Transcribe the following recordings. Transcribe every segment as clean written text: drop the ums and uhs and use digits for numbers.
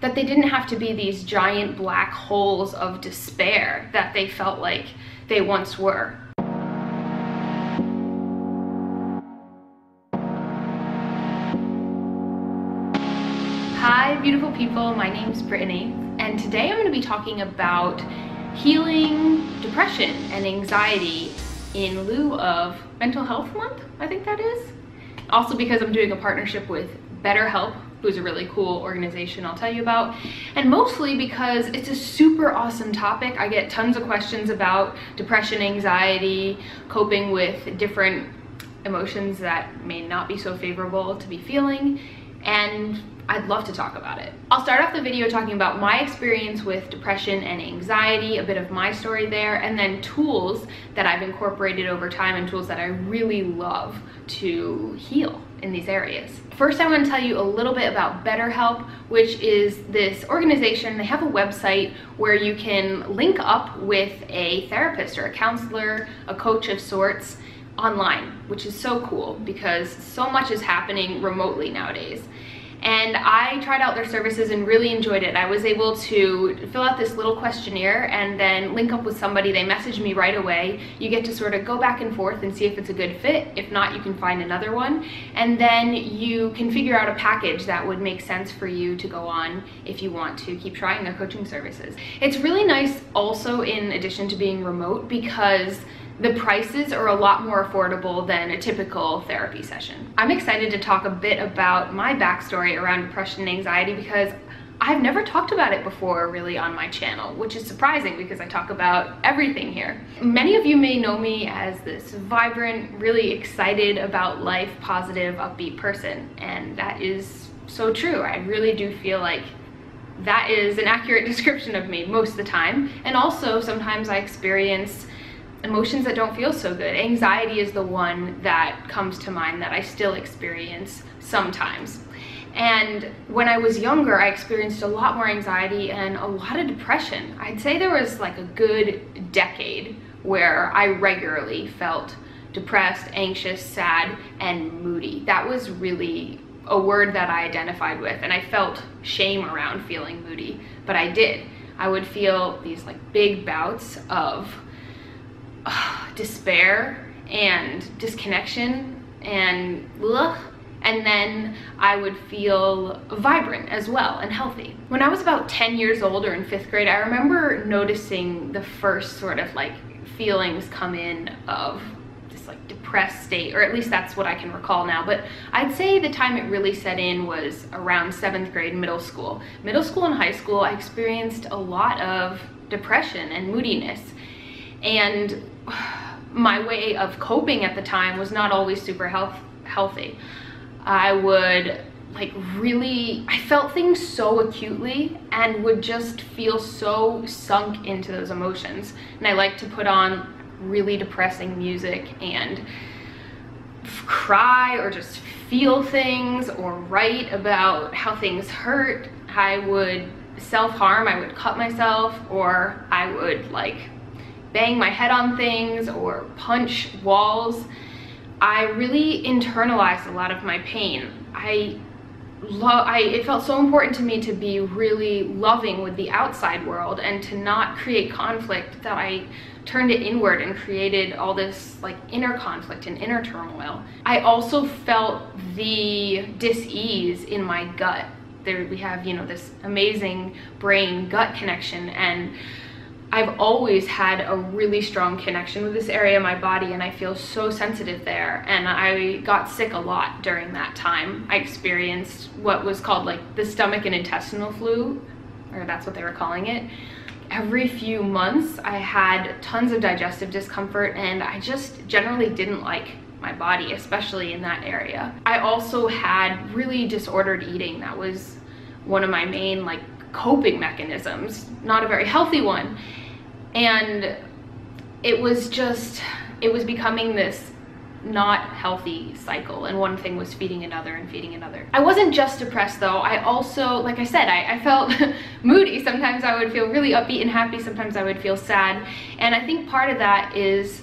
that they didn't have to be these giant black holes of despair that they felt like they once were. Hi beautiful people, my name's Brittany, and today I'm going to be talking about healing depression and anxiety in lieu of Mental Health Month, I think that is. Also because I'm doing a partnership with BetterHelp, who's a really cool organization I'll tell you about, and mostly because it's a super awesome topic. I get tons of questions about depression, anxiety, coping with different emotions that may not be so favorable to be feeling, and I'd love to talk about it. I'll start off the video talking about my experience with depression and anxiety, a bit of my story there, and then tools that I've incorporated over time and tools that I really love to heal in these areas. First, I want to tell you a little bit about BetterHelp, which is this organization. They have a website where you can link up with a therapist or a counselor, a coach of sorts, online, which is so cool because so much is happening remotely nowadays. And I tried out their services and really enjoyed it. I was able to fill out this little questionnaire and then link up with somebody. They messaged me right away. You get to sort of go back and forth and see if it's a good fit. If not, you can find another one. And then you can figure out a package that would make sense for you to go on if you want to keep trying their coaching services. It's really nice also, in addition to being remote, because the prices are a lot more affordable than a typical therapy session. I'm excited to talk a bit about my backstory around depression and anxiety because I've never talked about it before really on my channel, which is surprising because I talk about everything here. Many of you may know me as this vibrant, really excited about life, positive, upbeat person, and that is so true. I really do feel like that is an accurate description of me most of the time. And also sometimes I experience emotions that don't feel so good. Anxiety is the one that comes to mind that I still experience sometimes. And when I was younger, I experienced a lot more anxiety and a lot of depression. I'd say there was like a good decade where I regularly felt depressed, anxious, sad, and moody. That was really a word that I identified with, and I felt shame around feeling moody, but I did. I would feel these like big bouts of despair and disconnection and then I would feel vibrant as well and healthy. When I was about 10 years old or in 5th grade, I remember noticing the first sort of like feelings come in of this like depressed state, or at least that's what I can recall now. But I'd say the time it really set in was around 7th grade, middle school. Middle school and high school, I experienced a lot of depression and moodiness. And my way of coping at the time was not always super healthy. I would I felt things so acutely and would just feel so sunk into those emotions. And I liked to put on really depressing music and cry or just feel things or write about how things hurt. I would self-harm, I would cut myself, or I would bang my head on things or punch walls. I really internalized a lot of my pain. It felt so important to me to be really loving with the outside world and to not create conflict that I turned it inward and created all this inner conflict and inner turmoil. I also felt the dis-ease in my gut. We have, this amazing brain-gut connection, and I've always had a really strong connection with this area of my body, and I feel so sensitive there. And I got sick a lot during that time. I experienced what was called the stomach and intestinal flu, or that's what they were calling it. Every few months I had tons of digestive discomfort, and I just generally didn't like my body, especially in that area. I also had really disordered eating. That was one of my main coping mechanisms, not a very healthy one. And it was becoming this not healthy cycle, and one thing was feeding another and feeding another. I wasn't just depressed though. I also, like I said, I felt moody. Sometimes I would feel really upbeat and happy, sometimes I would feel sad. And I think part of that is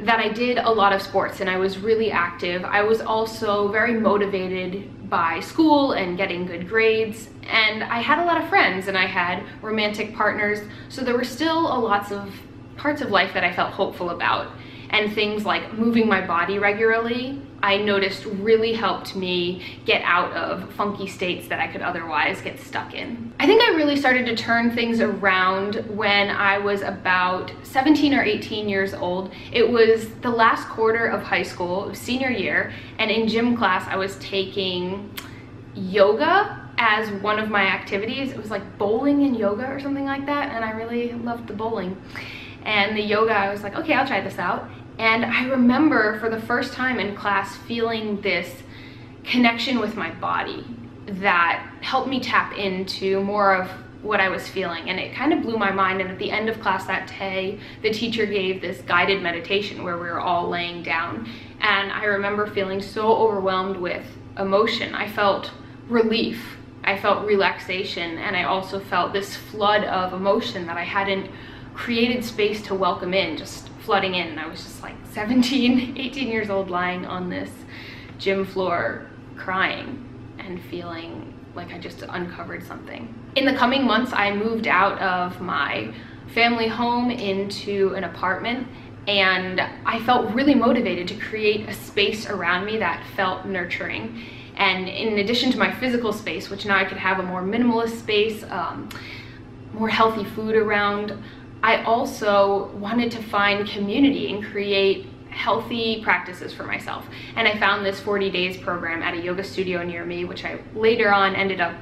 that I did a lot of sports and I was really active. I was also very motivated by school and getting good grades, and I had a lot of friends and I had romantic partners, so there were still lots of parts of life that I felt hopeful about. And things like moving my body regularly, I noticed really helped me get out of funky states that I could otherwise get stuck in. I think I really started to turn things around when I was about 17 or 18 years old. It was the last quarter of high school, it was senior year, and in gym class I was taking yoga as one of my activities. It was like bowling and yoga or something like that, and I really loved the bowling. And the yoga, I was like, okay, I'll try this out. And I remember for the first time in class feeling this connection with my body that helped me tap into more of what I was feeling, and it kind of blew my mind. And at the end of class that day, the teacher gave this guided meditation where we were all laying down, and I remember feeling so overwhelmed with emotion. I felt relief, I felt relaxation, and I also felt this flood of emotion that I hadn't created space to welcome in, just flooding in. And I was just like 17, 18 years old, lying on this gym floor crying and feeling like I just uncovered something. In the coming months, I moved out of my family home into an apartment, and I felt really motivated to create a space around me that felt nurturing. And in addition to my physical space, which now I could have a more minimalist space, more healthy food around, I also wanted to find community and create healthy practices for myself. And I found this 40 days program at a yoga studio near me, which I later on ended up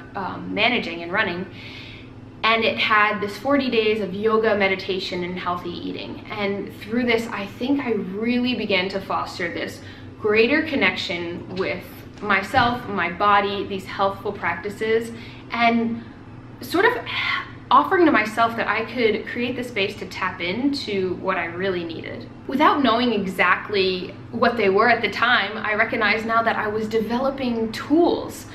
managing and running. And it had this 40 days of yoga, meditation, and healthy eating. And through this, I think I really began to foster this greater connection with myself, my body, these healthful practices, and sort of offering to myself that I could create the space to tap into what I really needed. Without knowing exactly what they were at the time, I recognize now that I was developing tools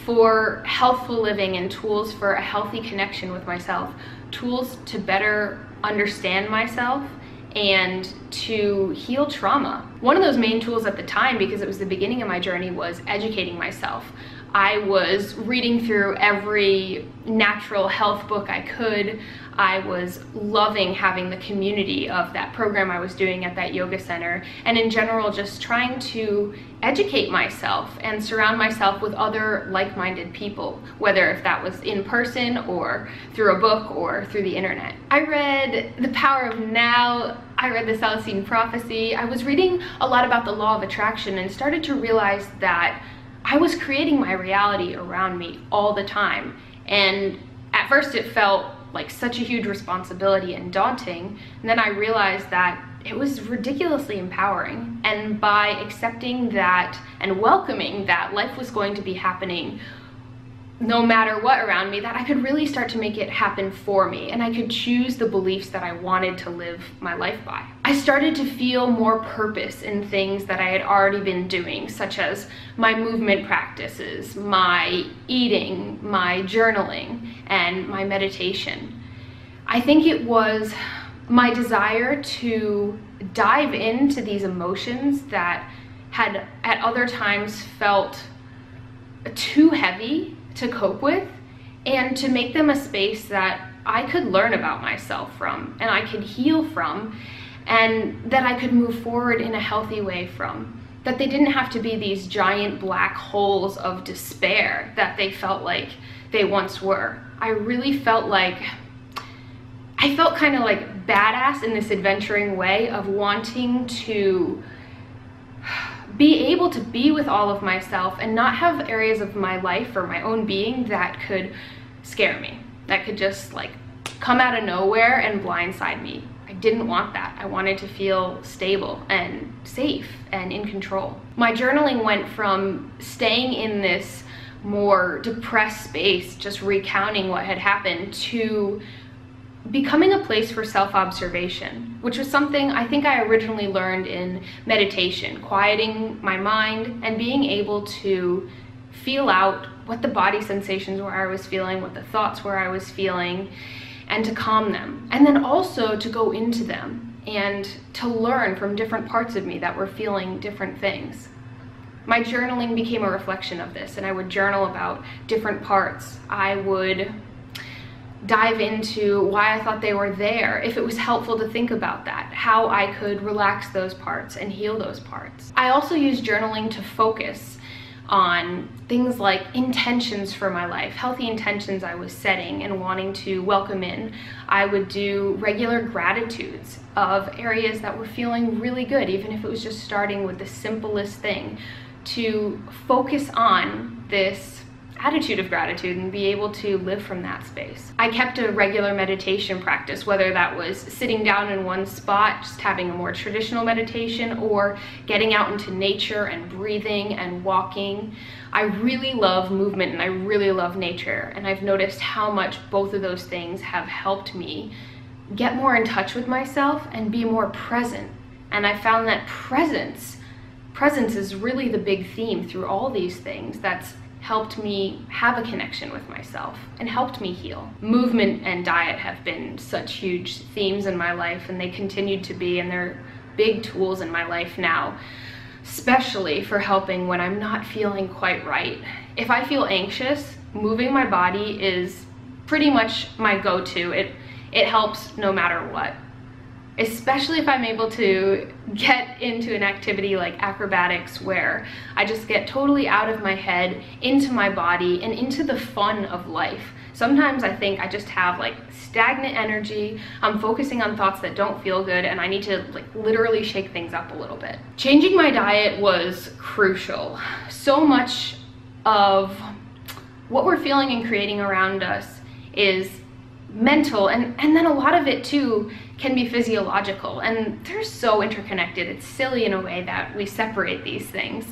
for healthful living and tools for a healthy connection with myself, tools to better understand myself and to heal trauma. One of those main tools at the time, because it was the beginning of my journey, was educating myself. I was reading through every natural health book I could. I was loving having the community of that program I was doing at that yoga center, and in general just trying to educate myself and surround myself with other like-minded people, whether if that was in person or through a book or through the internet. I read The Power of Now, I read The Celestine Prophecy. I was reading a lot about the law of attraction and started to realize that I was creating my reality around me all the time. And at first it felt like such a huge responsibility and daunting. And then I realized that it was ridiculously empowering. And by accepting that and welcoming that life was going to be happening no matter what around me, that I could really start to make it happen for me, and I could choose the beliefs that I wanted to live my life by. I started to feel more purpose in things that I had already been doing, such as my movement practices, my eating, my journaling, and my meditation. I think it was my desire to dive into these emotions that had at other times felt too heavy to cope with, and to make them a space that I could learn about myself from, and I could heal from, and that I could move forward in a healthy way from. That they didn't have to be these giant black holes of despair that they felt like they once were. I really felt like, I felt kind of like badass in this adventuring way of wanting to be able to be with all of myself and not have areas of my life or my own being that could scare me, that could just like come out of nowhere and blindside me. I didn't want that. I wanted to feel stable and safe and in control. My journaling went from staying in this more depressed space, just recounting what had happened, to becoming a place for self-observation, which was something I think I originally learned in meditation, quieting my mind and being able to feel out what the body sensations were I was feeling, what the thoughts were I was feeling, and to calm them. And then also to go into them and to learn from different parts of me that were feeling different things. My journaling became a reflection of this, and I would journal about different parts. I would dive into why I thought they were there, if it was helpful to think about that, how I could relax those parts and heal those parts. I also use journaling to focus on things like intentions for my life, healthy intentions I was setting and wanting to welcome in. I would do regular gratitudes of areas that were feeling really good, even if it was just starting with the simplest thing, to focus on this attitude of gratitude and be able to live from that space. I kept a regular meditation practice, whether that was sitting down in one spot, just having a more traditional meditation, or getting out into nature and breathing and walking. I really love movement and I really love nature, and I've noticed how much both of those things have helped me get more in touch with myself and be more present. And I found that presence is really the big theme through all these things that's helped me have a connection with myself and helped me heal. Movement and diet have been such huge themes in my life, and they continue to be, and they're big tools in my life now, especially for helping when I'm not feeling quite right. If I feel anxious, moving my body is pretty much my go-to. It helps no matter what. Especially if I'm able to get into an activity like acrobatics, where I just get totally out of my head, into my body, and into the fun of life. Sometimes I think I just have like stagnant energy, I'm focusing on thoughts that don't feel good, and I need to like literally shake things up a little bit. Changing my diet was crucial. So much of what we're feeling and creating around us is mental, and then a lot of it too can be physiological, and they're so interconnected. It's silly in a way that we separate these things.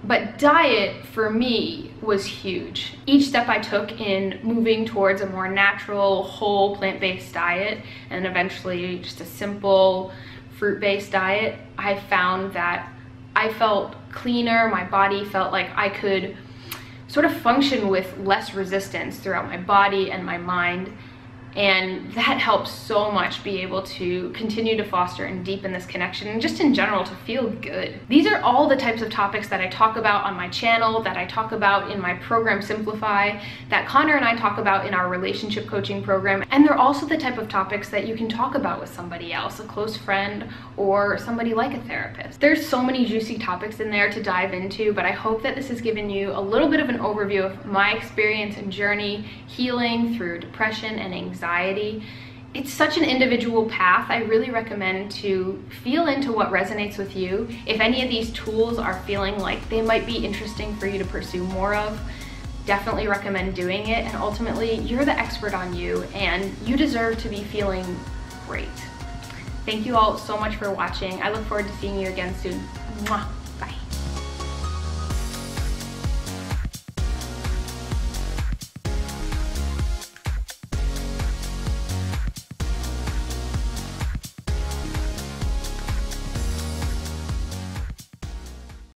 But diet for me was huge. Each step I took in moving towards a more natural, whole plant-based diet, and eventually just a simple fruit-based diet, I found that I felt cleaner. My body felt like I could sort of function with less resistance throughout my body and my mind. And that helps so much be able to continue to foster and deepen this connection, and just in general to feel good. These are all the types of topics that I talk about on my channel, that I talk about in my program Simplify, that Conor and I talk about in our relationship coaching program. And they're also the type of topics that you can talk about with somebody else, a close friend or somebody like a therapist. There's so many juicy topics in there to dive into, but I hope that this has given you a little bit of an overview of my experience and journey healing through depression and anxiety. It's such an individual path. I really recommend to feel into what resonates with you. If any of these tools are feeling like they might be interesting for you to pursue more of, definitely recommend doing it. And ultimately, you're the expert on you, and you deserve to be feeling great. Thank you all so much for watching. I look forward to seeing you again soon. Mwah.